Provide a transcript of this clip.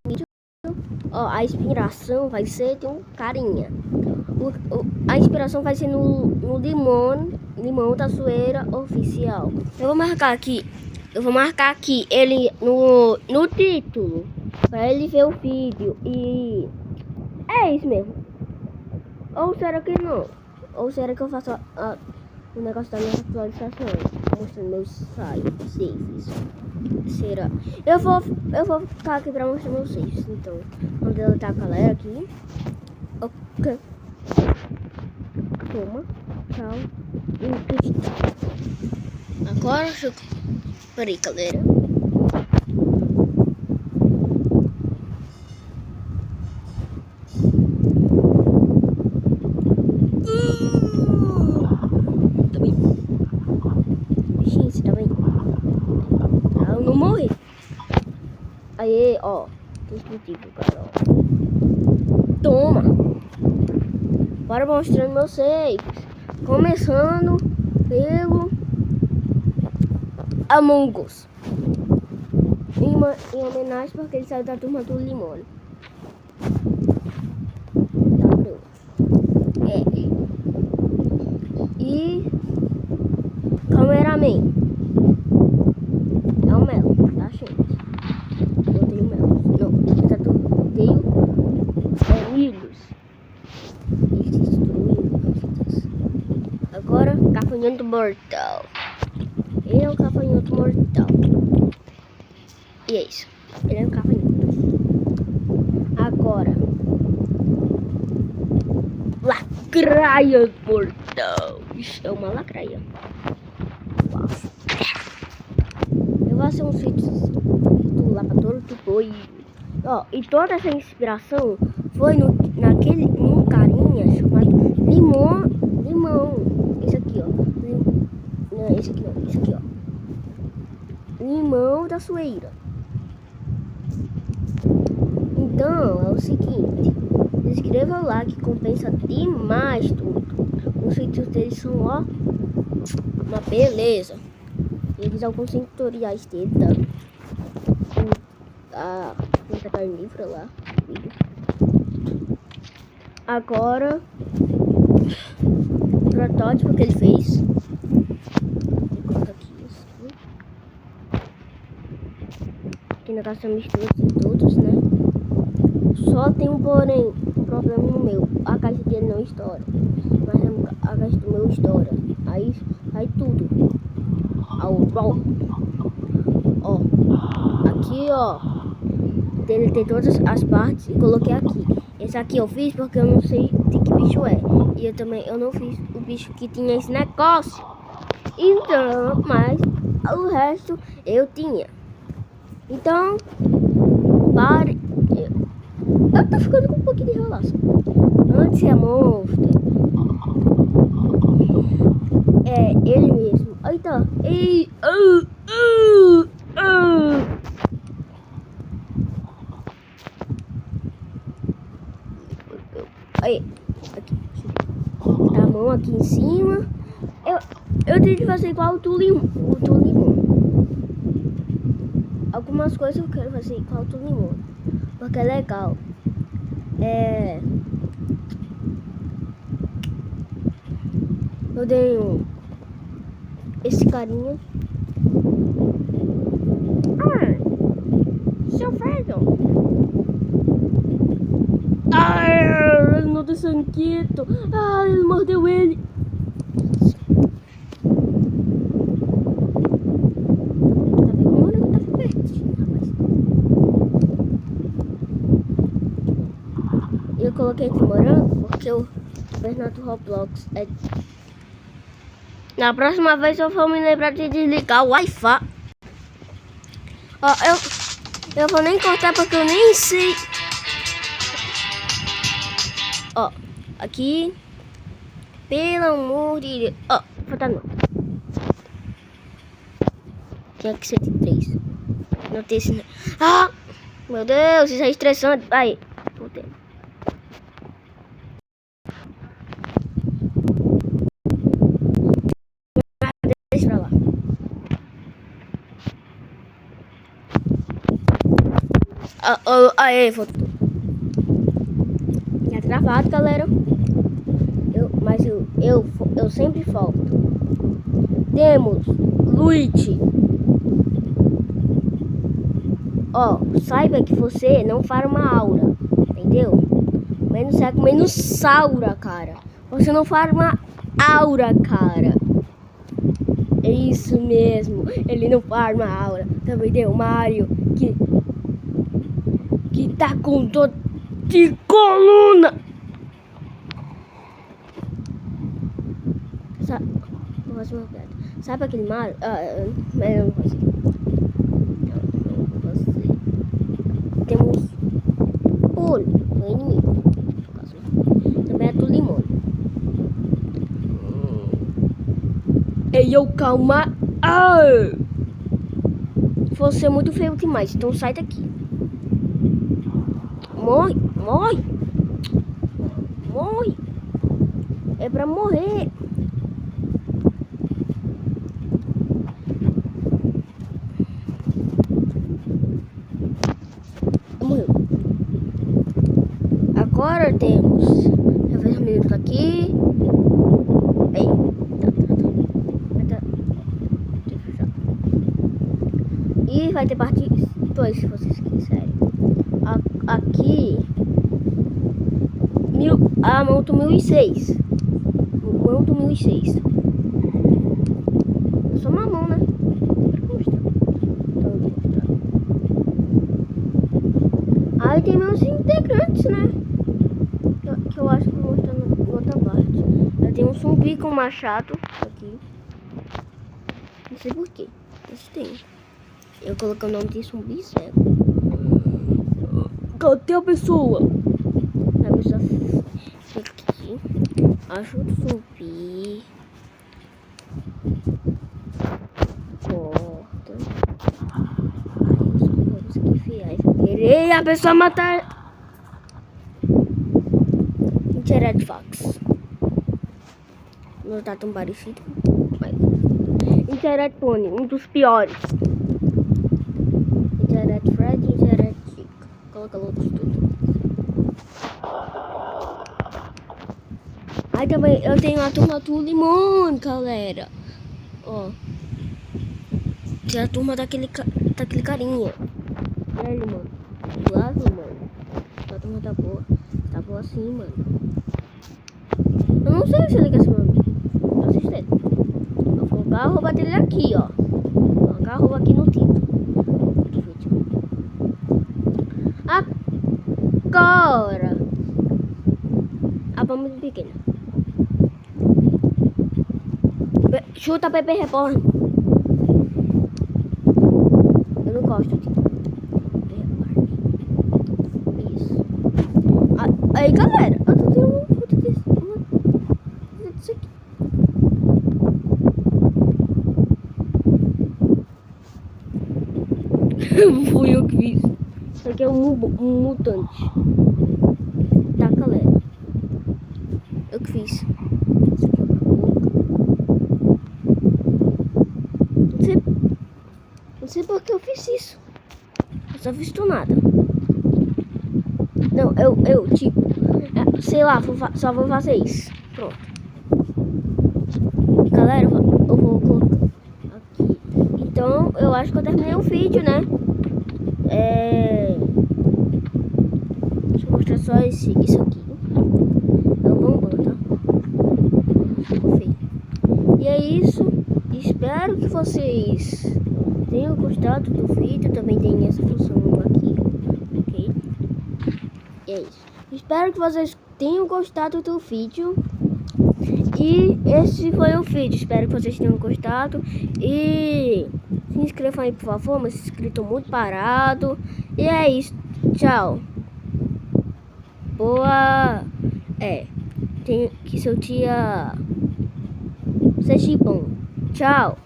vídeo. Ó, a inspiração vai ser de um carinha. A inspiração vai ser no Limão da Zoeira Oficial. Eu vou marcar aqui ele no título, pra ele ver o vídeo. E é isso mesmo. Ou será que não? Ou será que eu faço o negócio das minhas atualizações, mostrando meus saves? Será? Eu vou ficar aqui pra mostrar meus saves. Então, vamos deletar a galera aqui. Ok. Toma. Tchau. Agora eu... Peraí, galera. Tá bem. Bichinho, você tá bem? Ah, eu não morri. Aí, ó. Destrutivo, cara. Toma. Bora mostrando meus saves. Começando pelo Among Us. Em homenagem porque ele saiu da turma do Limão. E Cameraman é o Melo, tá, gente? Eu tenho Melo. Não, tá tudo. Tenho Willis. Ele destruiu. Agora, Gafanhoto Mortal. Ele é um gafanhoto mortal. E é isso. Ele é um gafanhoto. Agora, Lacraia mortal. Ixi, é uma lacraia. Uau. Eu vou fazer uns vídeos do lavador do boi. Ó, e toda essa inspiração foi num carinha chamado Limão. Esse aqui, ó. Não, esse aqui não. Esse aqui, ó. Limão da Zoeira. Então, é o seguinte. Se inscreva lá que compensa demais tudo. Os vídeos deles são, ó, uma beleza. Eles alguns tutoriais dele da conta carnívora lá. Agora, o protótipo que ele fez. Vou colocar aqui isso. Aqui na casa da mistura de todos, né? Só tem um porém, um problema no meu. A caixa dele não estoura. Mas a caixa do meu estoura. Aí tudo. Ó. Aqui, ó. Deletei todas as partes e coloquei aqui. Esse aqui eu fiz porque eu não sei de que bicho é. E eu não fiz o bicho que tinha esse negócio. Então, mas o resto eu tinha. Então, pare. Eu tô ficando com um pouquinho de enrolação. Antes é monstro. É ele mesmo. Aí tá. Ei, Aí, aqui. Tá a mão aqui em cima. Eu tenho que fazer igual o do limão. Algumas coisas eu quero fazer igual o do limão. Porque é legal. Eu tenho esse carinha. Seu Fredo. Ele não tem sanguito. Ele mordeu ele. Eu coloquei aqui morango porque o Bernardo Roblox é... Na próxima vez eu vou me lembrar de desligar o Wi-Fi. Ó, eu vou nem cortar porque eu nem sei. Ó, aqui. Pelo amor de Deus. Ó, falta não. Tinha que ser de 3. Não tem esse... Meu Deus, isso é estressante. Aí, voltei. Deixa pra lá. Aê, tá travado, galera. Mas eu sempre falto. Temos Luigi. Ó, saiba que você não farma aura, entendeu? Menos é comendo saura, cara. Você não farma aura, cara. É isso mesmo. Ele não farma aura. Também tem o Mario que tá com dor de coluna. Vou fazer uma piada. Sabe aquele Mario? Mas eu não consigo. Temos Polo, o inimigo. Também é do limão. Ei, eu calma. Você é muito feio demais, então sai daqui. Morre, morre. Morre. É pra morrer. Morreu. Agora temos. Já fez um minuto aqui. Ei. E vai ter parte 2 se vocês quiserem. Aqui. Monto 1006. Monto 1006. Eu sou mamão, né? Aí tem meus integrantes, né? Que eu acho que eu vou mostrar em outra parte. Eu tenho um zumbi com machado aqui. Não sei porquê, mas tem. Eu coloquei o nome de zumbi cego. Cadê a pessoa? A pessoa fica aqui. Ajuda o zumbi. Corta. Aí os zumbis que enfiar. Querer a pessoa matar. Internet Fox. Não tá tão parecido. Mas... Internet Pony, um dos piores. Internet Fred, Internet Chico. Coloca outros tudo. Aí também eu tenho a turma do limão, galera. Ó. Tem a turma daquele carinha. E aí, mano? Do lado, mano. A turma tá boa. Tá boa assim, mano. Eu não sei se ele quer se mandar. Não assistei. Vou colocar a roupa dele aqui, ó. Vou colocar a roupa aqui no título. Agora. A bomba muito pequena. Chuta Pepe Reborn. Eu não gosto de Pepe Reborn. Isso. Aí, galera, eu tô tendo uma foto disso aqui. Fui eu que fiz. Isso aqui é um mutante. Tá, galera. Eu que fiz. Não sei por que eu fiz isso. Eu só fiz do nada. Não, eu tipo, sei lá, só vou fazer isso. Pronto. E, galera, eu vou colocar aqui. Então, eu acho que eu terminei o vídeo, né? Deixa eu mostrar só isso aqui. É o bombom, tá? Ficou feio. E é isso. Espero que vocês tenham gostado do vídeo. Também tem essa função aqui, ok? E é isso. Espero que vocês tenham gostado do vídeo. E esse foi o vídeo. Espero que vocês tenham gostado. E se inscrevam aí, por favor. Mas inscrito muito parado. E é isso. Tchau. Boa. Tem que seu dia seja bom. Tchau.